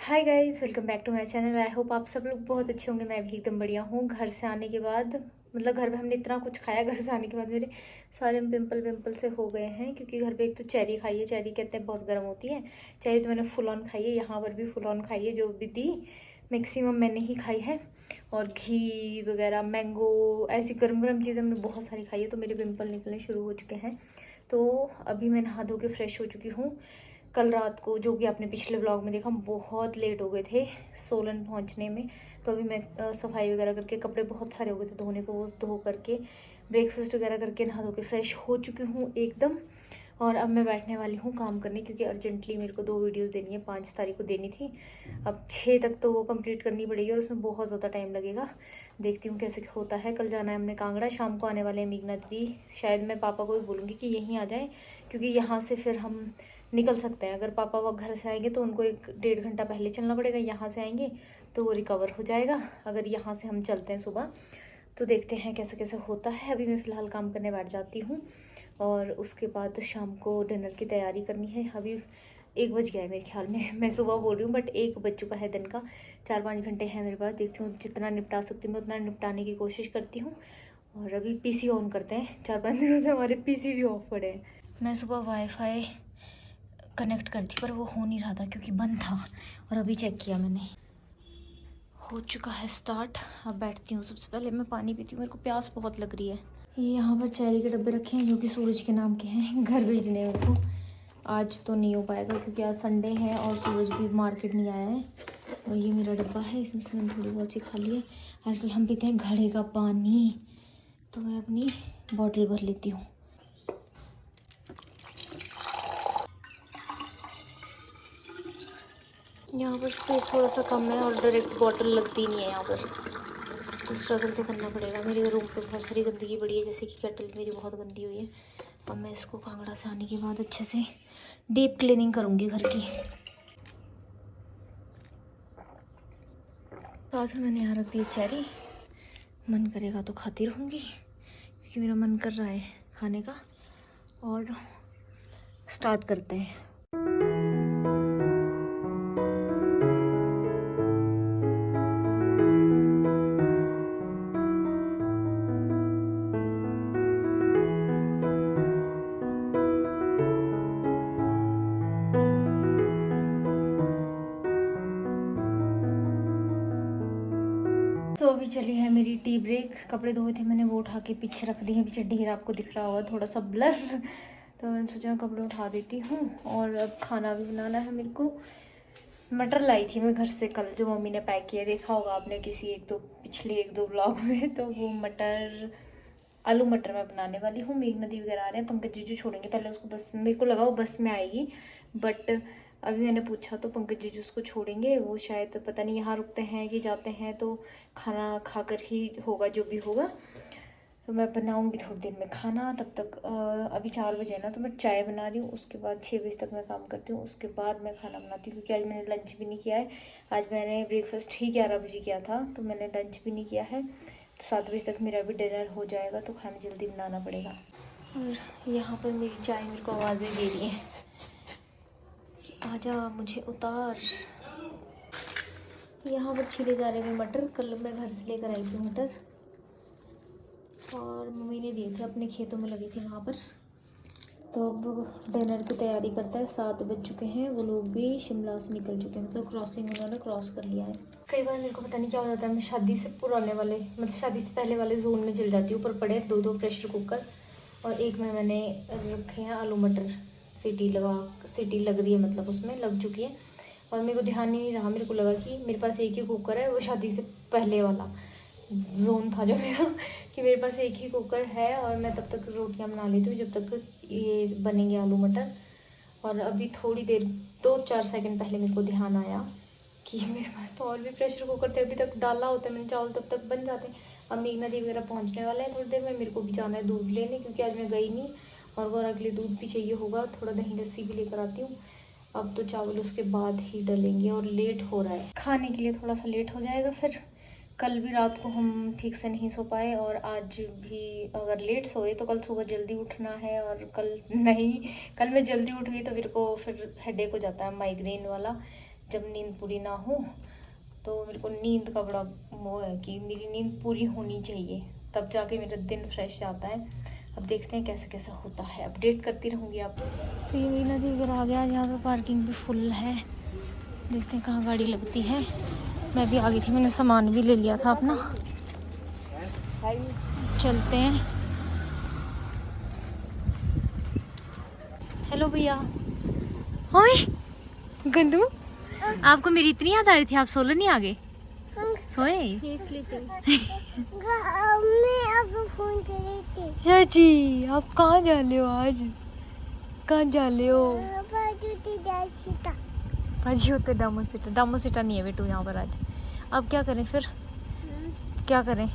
Hi guys, welcome back to my channel. I hope आप सब लोग बहुत अच्छे होंगे। मैं भी एकदम बढ़िया हूँ। घर से आने के बाद मतलब घर में हमने इतना कुछ खाया, घर से आने के बाद मेरे सारे पिंपल से हो गए हैं। क्योंकि घर पे एक तो चेरी खाई है, चेरी कहते हैं बहुत गर्म होती है। चेरी तो मैंने फुल ऑन खाई है, यहाँ पर भी फुल ऑन खाई है। जो भी थी मैक्सिमम मैंने ही खाई है। और घी वगैरह, मैंगो, ऐसी गर्म गर्म चीज़ें मैंने बहुत सारी खाई है, तो मेरे पिंपल निकलने शुरू हो चुके हैं। तो अभी मैं नहा धो के फ्रेश हो चुकी हूँ। कल रात को जो कि आपने पिछले ब्लॉग में देखा, हम बहुत लेट हो गए थे सोलन पहुंचने में। तो अभी मैं सफाई वगैरह करके, कपड़े बहुत सारे हो गए थे धोने को, वो धो करके ब्रेकफास्ट वगैरह करके नहा धो के फ्रेश हो चुकी हूँ एकदम। और अब मैं बैठने वाली हूँ काम करने, क्योंकि अर्जेंटली मेरे को 2 वीडियोस देनी है। 5 तारीख को देनी थी, अब 6 तक तो वो कंप्लीट करनी पड़ेगी और उसमें बहुत ज़्यादा टाइम लगेगा। देखती हूँ कैसे होता है। कल जाना है हमने कांगड़ा, शाम को आने वाले हैं मेघना दीदी। शायद मैं पापा को भी बोलूँगी कि यहीं आ जाएँ, क्योंकि यहाँ से फिर हम निकल सकते हैं। अगर पापा वो घर से आएंगे तो उनको 1-1.5 घंटा पहले चलना पड़ेगा। यहाँ से आएंगे तो वो रिकवर हो जाएगा। अगर यहाँ से हम चलते हैं सुबह, तो देखते हैं कैसे कैसे होता है। अभी मैं फ़िलहाल काम करने बैठ जाती हूँ और उसके बाद शाम को डिनर की तैयारी करनी है। अभी 1 बज गया है मेरे ख्याल में। मैं सुबह बोल रही हूँ बट 1 बज चुका है दिन का। 4-5 घंटे हैं मेरे पास। देखती हूँ जितना निपटा सकती हूँ मैं उतना निपटाने की कोशिश करती हूँ। और अभी पीसी ऑन करते हैं। 4-5 दिनों से हमारे पीसी भी ऑफ पड़े हैं। मैं सुबह वाईफाई कनेक्ट कर दी पर वो हो नहीं रहा था क्योंकि बंद था, और अभी चेक किया मैंने, हो चुका है स्टार्ट। अब बैठती हूँ। सबसे पहले मैं पानी पीती हूँ, मेरे को प्यास बहुत लग रही है। ये यहाँ पर चेरी के डब्बे रखे हैं जो कि सूरज के नाम के हैं, घर भेजने हैं उनको। आज तो नहीं हो पाएगा क्योंकि आज संडे है और सूरज भी मार्केट नहीं आया है। और ये मेरा डब्बा है, इसमें से मैंने थोड़ी बहुत सी खा ली है। आजकल हम पीते हैं घड़े का पानी, तो मैं अपनी बॉटल भर लेती हूँ। यहाँ पर स्पेस थोड़ा सा कम है और डायरेक्ट बॉटल लगती नहीं है यहाँ पर, तो स्ट्रगल तो करना पड़ेगा। मेरे रूम पे बहुत सारी गंदगी पड़ी है, जैसे कि केटल मेरी बहुत गंदी हुई है। अब मैं इसको कांगड़ा से आने के बाद अच्छे से डीप क्लीनिंग करूँगी घर की। साथ में मैंने यहाँ रख दी चेरी, मन करेगा तो खाती रहूँगी क्योंकि मेरा मन कर रहा है खाने का। और स्टार्ट करते हैं। तो अभी चली है मेरी टी ब्रेक। कपड़े धोए थे मैंने, वो उठा के पीछे रख दिए। पीछे ढेर आपको दिख रहा होगा थोड़ा सा ब्लर, तो मैंने सोचा कपड़े उठा देती हूँ। और अब खाना भी बनाना है मेरे को। मटर लाई थी मैं घर से कल, जो मम्मी ने पैक किया, देखा होगा आपने पिछले 1-2 ब्लॉग में। तो वो मटर, आलू मटर मैं बनाने वाली हूँ। मेघ नदी वगैरह आ रहे हैं, पंकज जीजू छोड़ेंगे पहले उसको। बस मेरे को लगा वो बस में आएगी, बट अभी मैंने पूछा तो पंकज जीजू उसको छोड़ेंगे। वो शायद पता नहीं यहाँ रुकते हैं कि जाते हैं, तो खाना खाकर ही होगा जो भी होगा। तो मैं बनाऊँगी थोड़ी देर में खाना। तब तक अभी 4 बजे है ना, तो मैं चाय बना रही हूँ। उसके बाद 6 बजे तक मैं काम करती हूँ, उसके बाद मैं खाना बनाती हूँ। क्योंकि आज मैंने लंच भी नहीं किया है। आज मैंने ब्रेकफास्ट ही 11 बजे किया था, तो मैंने लंच भी नहीं किया है। 7 बजे तक मेरा भी डिनर हो जाएगा, तो खाना जल्दी बनाना पड़ेगा। और यहाँ पर मेरी चाय मेरे को आवाज़ें दे रही हैं, आजा मुझे उतार। यहाँ पर छिले जा रहे हैं मटर। कल मैं घर से लेकर आई थी मटर, और मम्मी ने दिए थे, अपने खेतों में लगे थे वहाँ पर। तो अब डिनर की तैयारी करता है। 7 बज चुके हैं। वो लोग भी शिमला से निकल चुके हैं, मतलब क्रॉसिंग उन्होंने क्रॉस कर लिया है। कई बार मेरे को पता नहीं क्या हो जाता है, मैं शादी से पुराने वाले, मतलब शादी से पहले वाले जोन में चल जाती हूँ। ऊपर पड़े 2 प्रेशर कुकर, और एक में मैंने रखे हैं आलू मटर। सीटी लग रही है, मतलब उसमें लग चुकी है। और मेरे को ध्यान ही नहीं रहा, मेरे को लगा कि मेरे पास एक ही कुकर है, वो शादी से पहले वाला जोन था जो मेरा, कि मेरे पास एक ही कुकर है और मैं तब तक रोटियां बना लेती हूँ जब तक ये बनेंगे आलू मटर। और अभी थोड़ी देर 2-4 सेकंड पहले मेरे को ध्यान आया कि मेरे पास तो और भी प्रेशर कुकर थे, अभी तक डाला होता है मैंने चावल, तब तक बन जाते। अब मेघना दी वगैरह पहुँचने वाले हैं थोड़ी देर में। मेरे को भी जाना है दूध लेने, क्योंकि आज मैं गई नहीं, और गौरा के लिए दूध भी चाहिए होगा। थोड़ा दही लस्सी भी लेकर आती हूँ। अब तो चावल उसके बाद ही डलेंगे, और लेट हो रहा है खाने के लिए, थोड़ा सा लेट हो जाएगा फिर। कल भी रात को हम ठीक से नहीं सो पाए, और आज भी अगर लेट सोए तो कल सुबह जल्दी उठना है। और कल मैं जल्दी उठ गई तो मेरे को फिर हेडेक हो जाता है, माइग्रेन वाला, जब नींद पूरी ना हो तो मेरे को नींद का बड़ा वो है कि मेरी नींद पूरी होनी चाहिए, तब जाके मेरा दिन फ्रेश जाता है। अब देखते हैं कैसे कैसा होता है, अपडेट करती रहूँगी आपको। तो ये मेरी नदी वगैरह आ गया, यहाँ पे पार्किंग भी फुल है। देखते हैं कहाँ गाड़ी लगती है। मैं भी आ गई थी, मैंने सामान भी ले लिया था अपना। चलते हैं। हेलो भैया। ओए गंदू, आपको मेरी इतनी याद आ रही थी, आप सोलो नहीं आ गए? सोए? मैं आपको फोन कर रही थी। चाची आप कहाँ जा रहे हो आज? कहाँ जा रहे हो? भाजी होते डामोसिटा। डामोसिटा नहीं है बेटू यहाँ पर आज। अब क्या करें फिर? क्या करें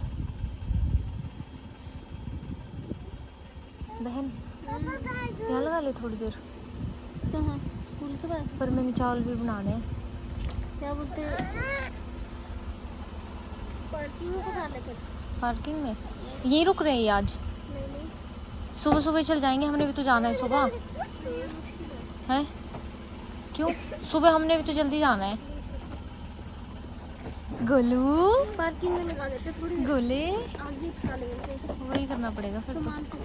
बहन? यहाँ लगा ले थोड़ी देर। कहाँ? स्कूल के पास। पर मैंने चावल भी बनाने हैं। क्या बोलते हैं? पार्किंग में फंसा ले फिर। पार्किंग में यहीं रुक रहे हैं आज? नहीं। सुबह सुबह चल जाएंगे, हमने भी तो जाना है सुबह। हैं? क्यों? सुबह हमने भी तो जल्दी जाना है। गोलू पार्किंग में लगा देते थोड़ी गोले, आगे फंसा लेंगे। वही करना पड़ेगा फिर तो। सामान को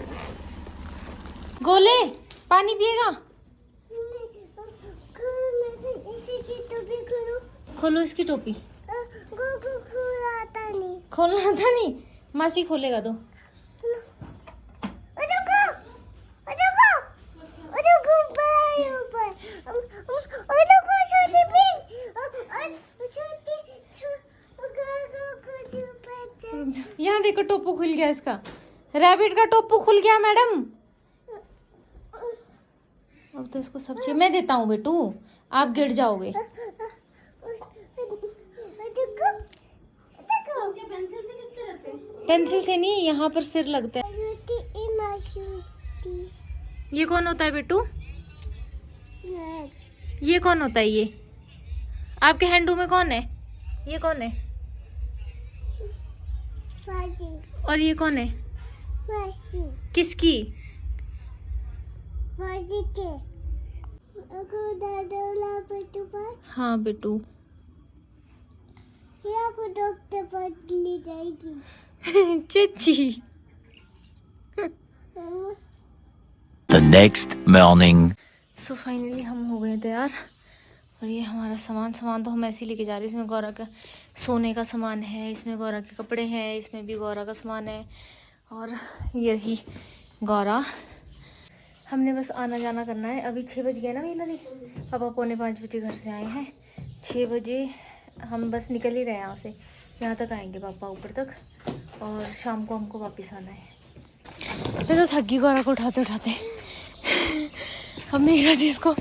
गोले पानी पिएगा? खोलो इसकी टोपी। खोलना आता नहीं? मासी खोलेगा तो। यहाँ देखो टोपू खुल गया इसका। रैबिट का टोपू खुल गया मैडम। अब तो इसको सब चाहिए। मैं देता हूँ बेटू, आप गिर जाओगे। पेंसिल से नहीं, यहाँ पर सिर लगता है। ये कौन होता है बेटू? ये कौन होता है? ये आपके हैंडू में कौन है? ये कौन है? और ये कौन है? किसकी? हाँ बेटू। डॉक्टर पास ले जाएगी। चची। The next morning. So finally हम हो गए तैयार, और ये हमारा सामान तो हम ऐसे ही लेके जा रहे हैं। इसमें गौरा का सोने का सामान है, इसमें गौरा के कपड़े हैं, इसमें भी गौरा का सामान है, और ये रही गौरा। हमने बस आना जाना करना है। अभी 6 बज गए ना मीना दी, पापा 4:45 बजे घर से आए हैं। 6 बजे हम बस निकल ही रहे हैं यहाँ से। यहाँ तक आएंगे पापा ऊपर तक, और शाम को हमको वापस आना है। मैं तो थक गई गौरा को उठाते उठाते। अब मेरा दी इसको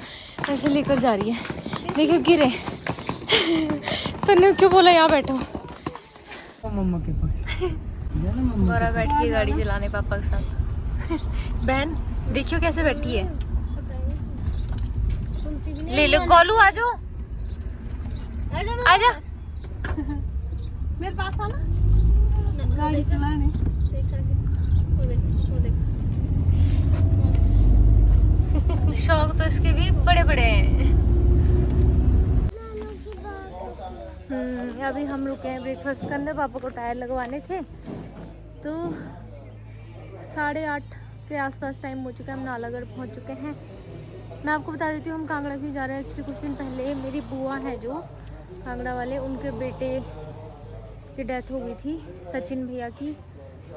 ऐसे लेकर जा रही है। देखो गिरे। तन्ने क्यों बोला यहाँ बैठो? मम्मा के पास गौरा बैठ के गाड़ी चलाने पापा के साथ। बहन देखियो कैसे बैठी है। ले लो गोलू, आ जाओ आजा। मेरे पास आना गाड़ी चलाने। शौक तो इसके भी बड़े बड़े हैं। अभी हम रुके हैं ब्रेकफास्ट करने। पापा को टायर लगवाने थे, तो 8:30 के आसपास टाइम हो चुका है। हम नालागढ़ पहुंच चुके हैं। मैं आपको बता देती हूँ हम कांगड़ा क्यों जा रहे हैं। एक्चुअली कुछ दिन पहले मेरी बुआ है जो कांगड़ा वाले, उनके बेटे की डेथ हो गई थी, सचिन भैया की,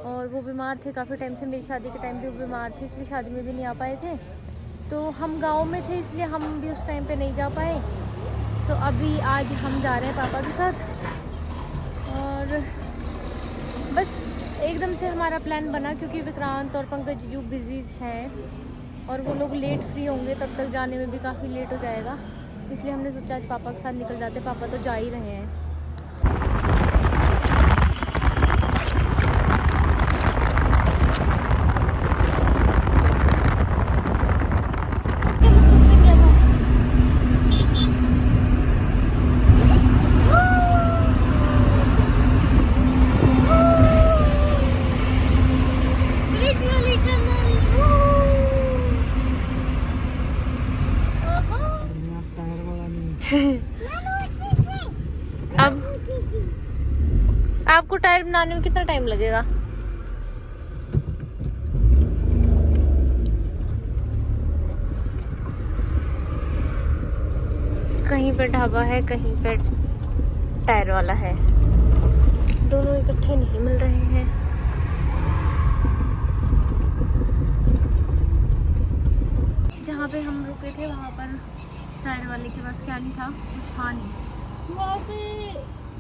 और वो बीमार थे काफ़ी टाइम से। मेरी शादी के टाइम भी वो बीमार थे, इसलिए शादी में भी नहीं आ पाए थे। तो हम गांव में थे, इसलिए हम भी उस टाइम पे नहीं जा पाए। तो अभी आज हम जा रहे हैं पापा के साथ, और बस एकदम से हमारा प्लान बना क्योंकि विक्रांत और पंकज जीजू बिजी हैं और वो लोग लेट फ्री होंगे, तब तक जाने में भी काफ़ी लेट हो जाएगा। इसलिए हमने सोचा आज पापा के साथ निकल जाते। पापा तो जा ही रहे हैं। आपको टायर बनाने में कितना टाइम लगेगा? कहीं पे ढाबा है, कहीं पे टायर वाला है, दोनों इकट्ठे नहीं मिल रहे हैं। जहाँ पे हम रुके थे वहाँ पर टायर वाले के पास क्या नहीं था, कुछ था नहीं वहाँ पे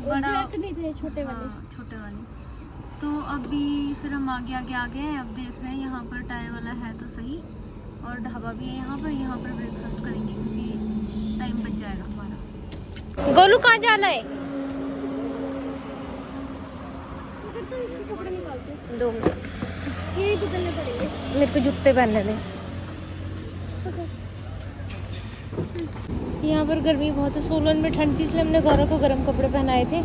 बड़ा, जैक नहीं थे छोटे वाले। हाँ, छोटे वाले। तो अभी फिर हम आगे आगे आ गए हैं। अब देख रहे हैं यहाँ पर टायर वाला है तो सही, और ढाबा भी है यहाँ पर ब्रेकफास्ट करेंगे क्योंकि टाइम बच जाएगा हमारा। गोलू कहाँ जाना है? तो इसके कपड़े निकालते 2 मिनट, यही बदलने पड़ेंगे। मेरे को जूते पहनने दे। यहाँ पर गर्मी बहुत है, सोलन में ठंड थी इसलिए हमने गौरव को गर्म कपड़े पहनाए थे।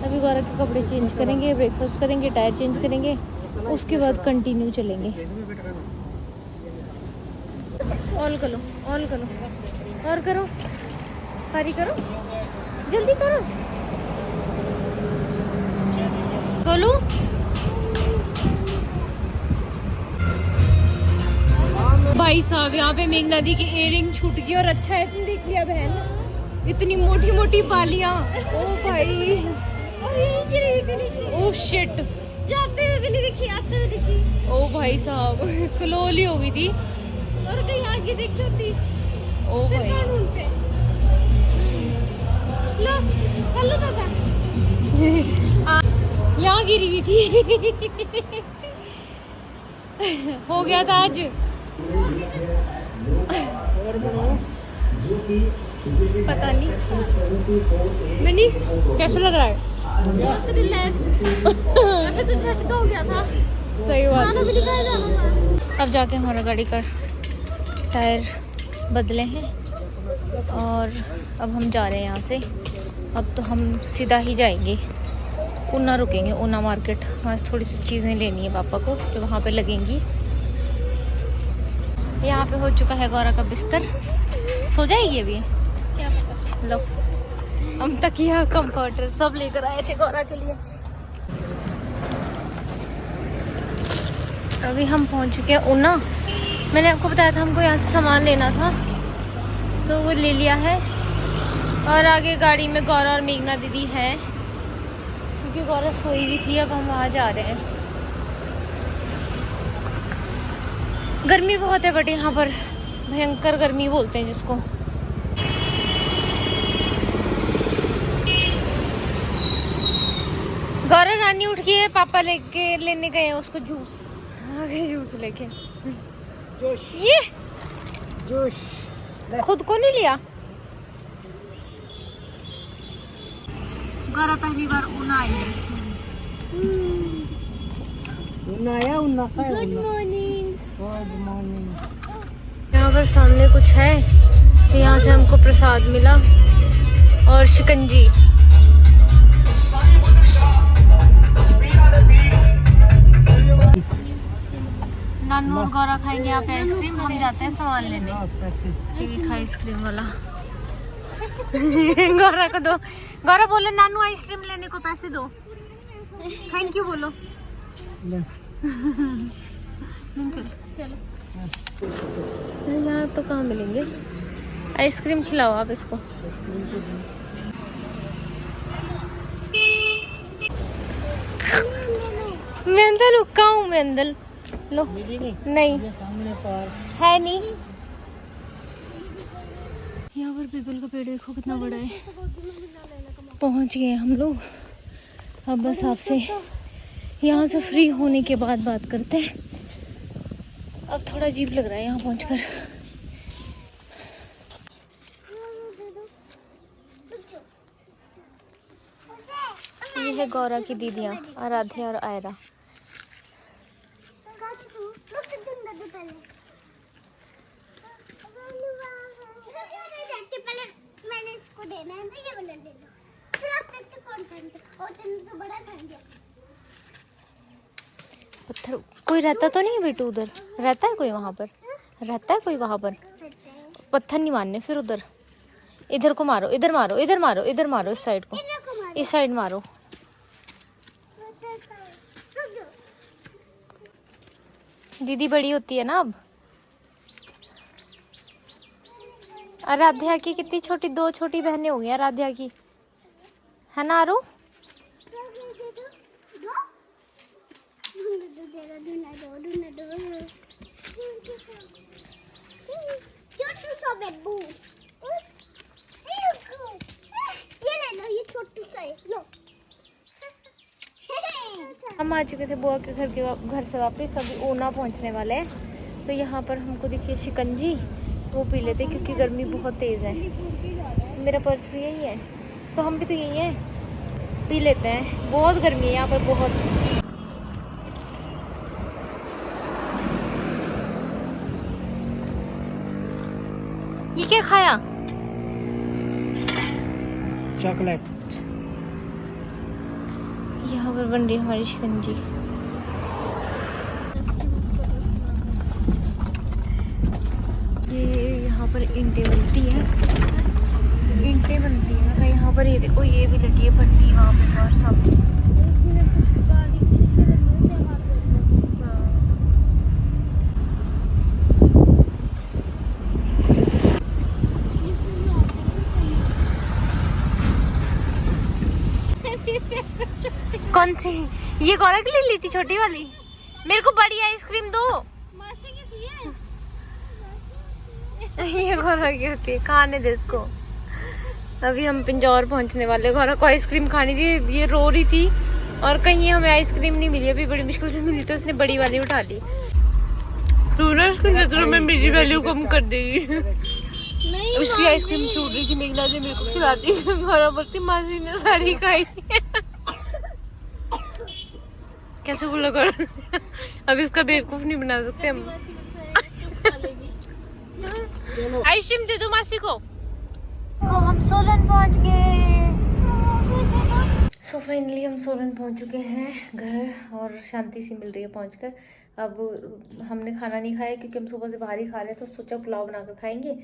अभी गौरव के कपड़े चेंज करेंगे, ब्रेकफास्ट करेंगे, टायर चेंज करेंगे, उसके बाद कंटिन्यू चलेंगे। ऑल करो, ऑल करो, और करो, हरी करो, जल्दी करो। गोलू भाई साहब, यहाँ पे मेघना दी की इयररिंग छूट गई, और अच्छा है तुम देख लिया बहन, इतनी मोटी मोटी बालियां। ओ भाई, ओ शिट, जाते हुए भी नहीं दिखी, आते हुए दिखी। ओ भाई साहब, कलोली हो गई थी। और कहीं आगे दिख जाती ओ फिर भाई, कौन ढूंढते? लो कर लो दादा। यहाँ गिरी हुई थी। हो गया था आज। पता नहीं मैंने कैसा लग रहा है? बहुत रिलैक्स। अभी तो झटका हो गया था, सही बात खाना भी निकाल जाना था। अब जाके हमारा गाड़ी का टायर बदले हैं और अब हम जा रहे हैं यहाँ से। अब तो हम सीधा ही जाएंगे, ऊना रुकेंगे, ऊना मार्केट। वहाँ से थोड़ी सी चीज़ें लेनी है पापा को जो वहाँ पे लगेंगी। यहाँ पे हो चुका है गौरा का बिस्तर, सो जाएगी अभी। क्या पता। लो, हम तकिया कंफर्टर सब लेकर आए थे गौरा के लिए। अभी हम पहुँच चुके हैं ऊना। मैंने आपको बताया था हमको यहाँ से सामान लेना था, तो वो ले लिया है। और आगे गाड़ी में गौरा और मेघना दीदी है, क्योंकि गौरा सोई हुई थी। अब हम वहाँ जा रहे हैं। गर्मी बहुत है बट यहाँ पर भयंकर गर्मी बोलते हैं जिसको। गौरा नानी उठ गई है, पापा लेने गए हैं उसको जूस। आगे जूस लेके ये जोश खुद को नहीं लिया। गौरा पहली बार ऊना आई है। उन्ना आया, उन्ना का है, गुड उन्ना। मॉर्निंग। Good morning. यहाँ पर सामने कुछ है, तो यहाँ से हमको प्रसाद मिला और शिकंजी। नानू और गौरा खाएंगे यहाँ पे आइसक्रीम। हम जाते हैं सामान लेने। पैसे आइसक्रीम वाला गौरा को दो। गौरा बोलो नानू आइसक्रीम लेने को पैसे दो, थैंक यू बोलो। ले। चलो यहाँ तो कहाँ मिलेंगे आइसक्रीम, खिलाओ आप इसको। मैं अंदर रुका हूँ, मैं अंदर लो। नहीं ये सामने पार्क है नहीं। यहाँ पर पीपल का पेड़ देखो कितना बड़ा है। पहुँच गए हम लोग। अब बस आपसे यहाँ से फ्री होने के बाद बात करते हैं। अब थोड़ा अजीब लग रहा है यहाँ पहुँचकर। ये है गौरा की दीदियाँ आराध्या और आयरा। मैंने इसको देना है, ये वाला ले लो। चलो आप देखते कौन पहनता, और तुमने तो बड़ा पहन दिया। पत्थर कोई रहता तो नहीं बेटू? उधर रहता है कोई? वहाँ पर रहता है कोई? वहाँ पर पत्थर नहीं मारने फिर उधर। इधर को मारो, इधर मारो, इधर मारो, इधर मारो, इस साइड को, इस साइड मारो। दीदी बड़ी होती है ना अब। आराध्या की कितनी छोटी, 2 छोटी बहनें हो गई आराध्या की, है ना आरू? छोटू सा बेबू, ये ले लो, ये छोटू सा है, लो। हम आ चुके थे बुआ के घर से वापस, अभी ऊना पहुंचने वाले हैं। तो यहाँ पर हमको दिखिए शिकंजी, वो पी लेते क्योंकि गर्मी बहुत तेज़ है। मेरा पर्स भी यही है, तो हम भी तो यही हैं, पी लेते हैं। बहुत गर्मी है यहाँ पर, बहुत। ये क्या खाया? चॉकलेट। यहाँ पर बन रही है हमारी शिकंजी। ये यहाँ पर ईंटें बनती हैं, ईंटें बनती हैं ना यहाँ पर। ये देखो, ये भी लगी है भट्टी वहाँ पे और सब। कौन सी? ये गौरा के लिए ली थी छोटी वाली? मेरे को बड़ी आइसक्रीम दो। मासी की थी ये। ये गौरा की होती है, खाने दे इसको। अभी हम पिंजौर पहुंचने वाले। गौरा को आइसक्रीम खानी थी, ये रो रही थी और कहीं हमें आइसक्रीम नहीं मिली। अभी बड़ी मुश्किल से मिली तो उसने बड़ी वाली उठा ली। तू ना उसकी नजरों में मेरी वैल्यू कम कर देगी। नहीं, उसकी आइसक्रीम छूट रही थी, मेघना ने मेरे को खिला दी। गौरा बोलती मासी ने सारी खाई। कैसे बोला कर। अब इसका बेवकूफ नहीं बना सकते हम। आइसक्रीम दे दो मासी को। हम सोलन पहुंच गए। सो फाइनली हम सोलन पहुंच चुके हैं घर, और शांति सी मिल रही है पहुंचकर। अब हमने खाना नहीं खाया क्योंकि हम सुबह से बाहर ही खा रहे थे, तो सोचा पुलाव बनाकर खाएंगे।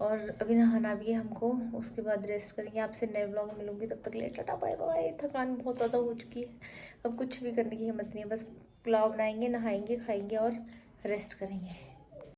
और अभी नहाना भी है हमको, उसके बाद रेस्ट करेंगे। आपसे नए ब्लॉग में मिलूंगी, तब तक ले टाटा बाय बाय। थकान बहुत ज़्यादा हो चुकी है, अब कुछ भी करने की हिम्मत नहीं है। बस पुलाव बनाएंगे, नहाएंगे, खाएंगे और रेस्ट करेंगे।